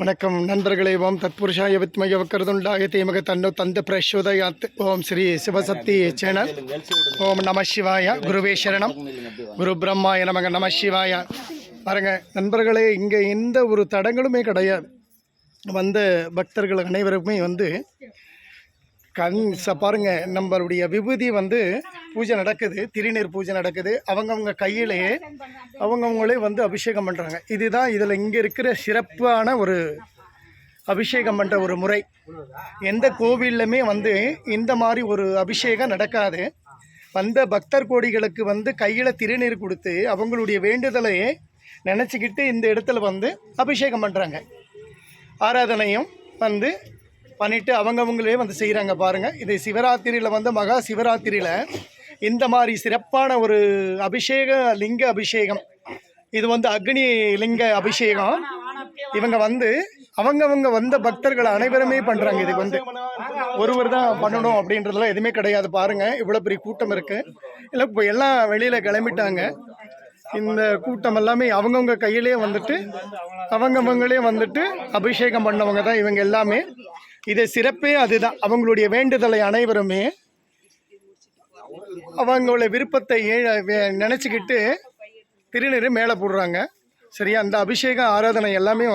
வணக்கம் நண்பர்களே. ஓம் தத்புருஷாய வித்மய வக்கரதுண்டாய தீமக தன்னோ தந்த பிரசோதயாத். ஓம் ஸ்ரீ சிவசக்தி சேனல். ஓம் நம சிவாய. குருவே சரணம். குரு பிரம்மாய நமக. நம சிவாய. பாருங்க நண்பர்களே, இங்கே எந்த ஒரு தடங்களுமே கிடையாது. வந்த பக்தர்கள் அனைவருக்குமே பாருங்க, நம்மளுடைய விபூதி பூஜை நடக்குது, திருநீர் பூஜை நடக்குது. அவங்கவுங்க கையிலேயே அவங்கவுங்களே அபிஷேகம் பண்ணுறாங்க. இதுதான் இதில் இங்கே இருக்கிற சிறப்பான ஒரு அபிஷேகம் பண்ணுற ஒரு முறை. எந்த கோவில்லையுமே இந்த மாதிரி ஒரு அபிஷேகம் நடக்காது. வந்த பக்தர் கோடிகளுக்கு கையில் திருநீர் கொடுத்து அவங்களுடைய வேண்டுதலையே நினச்சிக்கிட்டு இந்த இடத்துல அபிஷேகம் பண்ணுறாங்க. ஆராதனையும் பண்ணிவிட்டு அவங்கவுங்களே செய்கிறாங்க. பாருங்கள், இது சிவராத்திரியில் மகா சிவராத்திரியில் இந்த மாதிரி சிறப்பான ஒரு லிங்க அபிஷேகம். இது அக்னி லிங்க அபிஷேகம். இவங்க அவங்கவங்க வந்த பக்தர்கள் அனைவருமே பண்ணுறாங்க. இதுக்கு ஒருவர் தான் பண்ணணும் அப்படின்றதுலாம் எதுவுமே கிடையாது. பாருங்கள், இவ்வளோ பெரிய கூட்டம் இருக்குது. இல்லை, இப்போ எல்லாம் வெளியில் கிளம்பிட்டாங்க. இந்த கூட்டம் எல்லாமே அவங்கவுங்க கையிலே அவங்கவங்களே அபிஷேகம் பண்ணவங்க தான் இவங்க எல்லாமே. இது சிறப்பே அதுதான். அவங்களுடைய வேண்டுதலை அனைவருமே அவங்களோட விருப்பத்தை நினச்சிக்கிட்டு திருநீர் மேலே போடுறாங்க. சரியா? அந்த அபிஷேக ஆராதனை எல்லாமே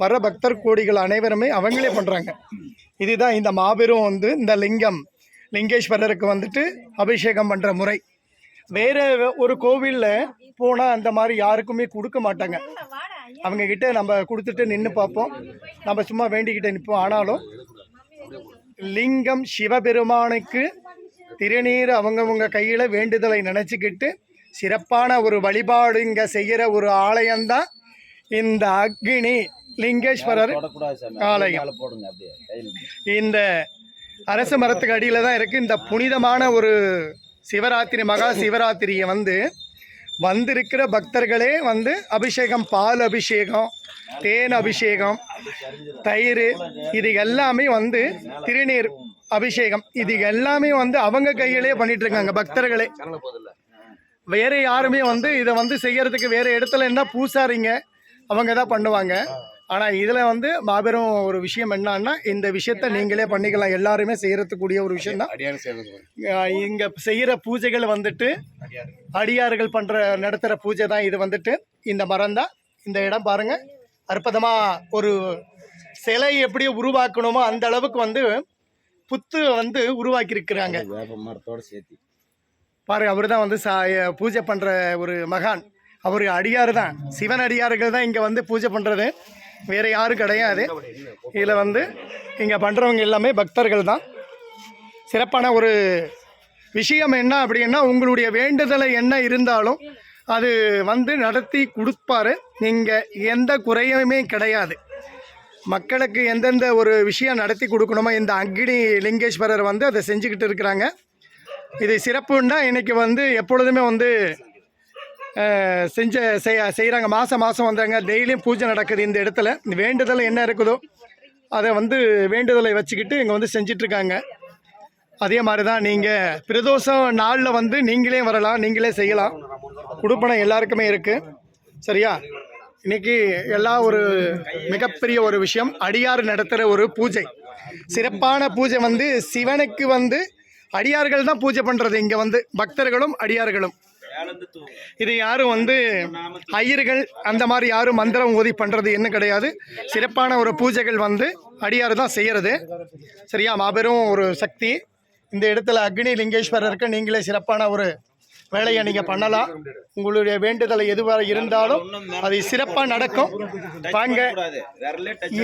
வர பக்தர் கோடிகள் அனைவருமே அவங்களே பண்ணுறாங்க. இதுதான் இந்த மாபெரும் இந்த லிங்கேஸ்வரருக்கு அபிஷேகம் பண்ணுற முறை. வேறு ஒரு கோவிலில் போனால் அந்த மாதிரி யாருக்குமே கொடுக்க மாட்டாங்க. அவங்கக்கிட்ட நம்ம கொடுத்துட்டு நின்று பார்ப்போம், நம்ம சும்மா வேண்டிக்கிட்டு நிற்போம். ஆனாலும் லிங்கம் சிவபெருமானுக்கு திருநீர் அவங்கவுங்க கையில் வேண்டுதலை நினச்சிக்கிட்டு சிறப்பான ஒரு வழிபாடு இங்கே செய்கிற ஒரு ஆலயம்தான் இந்த அக்னி லிங்கேஸ்வரர் ஆலயம். இந்த அரச மரத்துக்கு அடியில் தான் இருக்குது. இந்த புனிதமான ஒரு சிவராத்திரி, மகா சிவராத்திரியை வந்திருக்கிற பக்தர்களே அபிஷேகம், பால் அபிஷேகம், தேன் அபிஷேகம், தயிர், இது எல்லாமே திருநீர் அபிஷேகம், இது எல்லாமே அவங்க கையிலே பண்ணிகிட்ருக்காங்க பக்தர்களே. வேறு யாருமே இதை செய்யறதுக்கு வேறு இடத்துல என்ன பூசாரிங்க அவங்க தான் பண்ணுவாங்க. ஆனால் இதில் மாபெரும் ஒரு விஷயம் என்னன்னா, இந்த விஷயத்த நீங்களே பண்ணிக்கலாம். எல்லாருமே செய்யறதுக்கூடிய ஒரு விஷயம்தான். இங்கே செய்கிற பூஜைகள் அடியார்கள் நடத்துகிற பூஜை தான் இது. இந்த மரம் தான், இந்த இடம் பாருங்கள். அற்புதமாக ஒரு சிலை எப்படி உருவாக்கணுமோ அந்த அளவுக்கு புத்து உருவாக்கியிருக்கிறாங்க. பாருங்கள், அவர் தான் பூஜை பண்ணுற ஒரு மகான். அவர் அடியார் தான், சிவன் அடியார்கள் தான் இங்கே பூஜை பண்ணுறது, வேறு யாரும் கிடையாது. இதில் இங்கே பண்ணுறவங்க எல்லாமே பக்தர்கள் தான். சிறப்பான ஒரு விஷயம் என்ன அப்படின்னா, உங்களுடைய வேண்டுதலை என்ன இருந்தாலும் அது நடத்தி கொடுப்பாரு. நீங்கள் எந்த குறையுமே கிடையாது. மக்களுக்கு எந்தெந்த ஒரு விஷயம் நடத்தி கொடுக்கணுமோ இந்த அக்னி லிங்கேஸ்வரர் அதை செஞ்சுக்கிட்டு இருக்கிறாங்க. இது சிறப்புன்னா இன்றைக்கி எப்பொழுதுமே செய்கிறாங்க. மாதம் வந்தாங்க, டெய்லியும் பூஜை நடக்குது இந்த இடத்துல. வேண்டுதல் என்ன இருக்குதோ அதை வேண்டுதலை வச்சுக்கிட்டு இங்கே செஞ்சிட்ருக்காங்க. அதே மாதிரி தான் நீங்கள் பிரதோஷம் நாளில் நீங்களே வரலாம், நீங்களே செய்யலாம். கொடுப்பனம் எல்லாருக்குமே இருக்குது. சரியா? இன்றைக்கி ஒரு மிகப்பெரிய ஒரு விஷயம், அடியார் நடத்துகிற ஒரு பூஜை, சிறப்பான பூஜை. சிவனுக்கு அடியார்கள் தான் பூஜை பண்ணுறது. இங்கே பக்தர்களும் அடியார்களும். இது யாரும் ஐயர்கள் அந்த மாதிரி யாரும் மந்திரம் ஓதி பண்ணுறது என்ன கிடையாது. சிறப்பான ஒரு பூஜைகள் அடியார் தான் செய்கிறது. சரியா? மாபெரும் ஒரு சக்தி இந்த இடத்துல அக்னி லிங்கேஸ்வரருக்கு. நீங்களே சிறப்பான ஒரு வேலையை நீங்கள் பண்ணலாம். உங்களுடைய வேண்டுதலை எதுவாக இருந்தாலும் அது சிறப்பாக நடக்கும். வாங்க,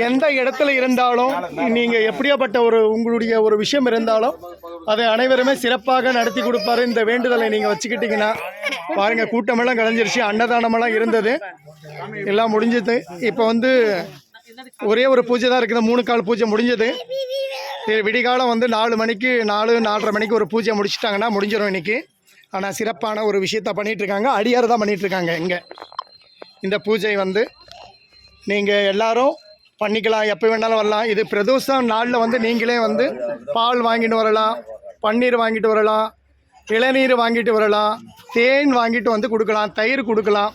எந்த இடத்துல இருந்தாலும் நீங்கள் எப்படியாப்பட்ட உங்களுடைய ஒரு விஷயம் இருந்தாலும் அதை அனைவருமே சிறப்பாக நடத்தி கொடுப்பாரு. இந்த வேண்டுதலை நீங்கள் வச்சுக்கிட்டிங்கன்னா பாருங்கள், கூட்டமெல்லாம் கலைஞ்சிருச்சு. அன்னதானமெல்லாம் இருந்தது, எல்லாம் முடிஞ்சது. இப்போ ஒரே ஒரு பூஜை தான் இருக்குது. 3 கால் பூஜை முடிஞ்சது. விடிகாலம் 4 மணிக்கு 4:30 மணிக்கு ஒரு பூஜை முடிச்சிட்டாங்கன்னா முடிஞ்சிடும் இன்றைக்கி. ஆனால் சிறப்பான ஒரு விஷயத்த பண்ணிகிட்ருக்காங்க, அடியார் தான் பண்ணிகிட்ருக்காங்க. இங்கே இந்த பூஜை நீங்கள் எல்லோரும் பண்ணிக்கலாம், எப்போ வேணாலும் வரலாம். இது பிரதோஷம் நாளில் நீங்களே பால் வாங்கிட்டு வரலாம், பன்னீர் வாங்கிட்டு வரலாம், இளநீர் வாங்கிட்டு வரலாம், தேன் வாங்கிட்டு கொடுக்கலாம், தயிர் கொடுக்கலாம்.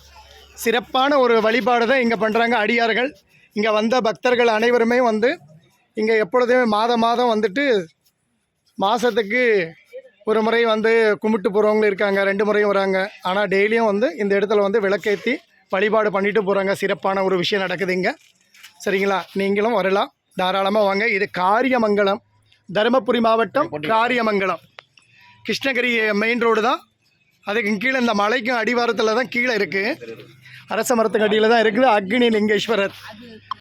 சிறப்பான ஒரு வழிபாடு தான் இங்கே பண்ணுறாங்க அடியார்கள். இங்கே வந்த பக்தர்கள் அனைவருமே வந்து இங்கே எப்பொழுதுமே மாதம் வந்துட்டு மாதத்துக்கு ஒரு முறை வந்து கும்பிட்டு போகிறவங்களும் இருக்காங்க, 2 முறையும் வராங்க. ஆனால் டெய்லியும் வந்து இந்த இடத்துல வந்து விளக்கேற்றி வழிபாடு பண்ணிட்டு போகிறாங்க. சிறப்பான ஒரு விஷயம் நடக்குது இங்கே. சரிங்களா? நீங்களும் வரலாம், தாராளமாக வாங்க. இது காரியமங்கலம், தருமபுரி மாவட்டம் காரியமங்கலம், கிருஷ்ணகிரி மெயின் ரோடு தான். அதுக்கு கீழே இந்த மலைக்கும் அடிவாரத்தில் தான் கீழே இருக்குது. அரச மரத்துக்கு அடியில் தான் இருக்குது அக்னி லிங்கேஸ்வரர்.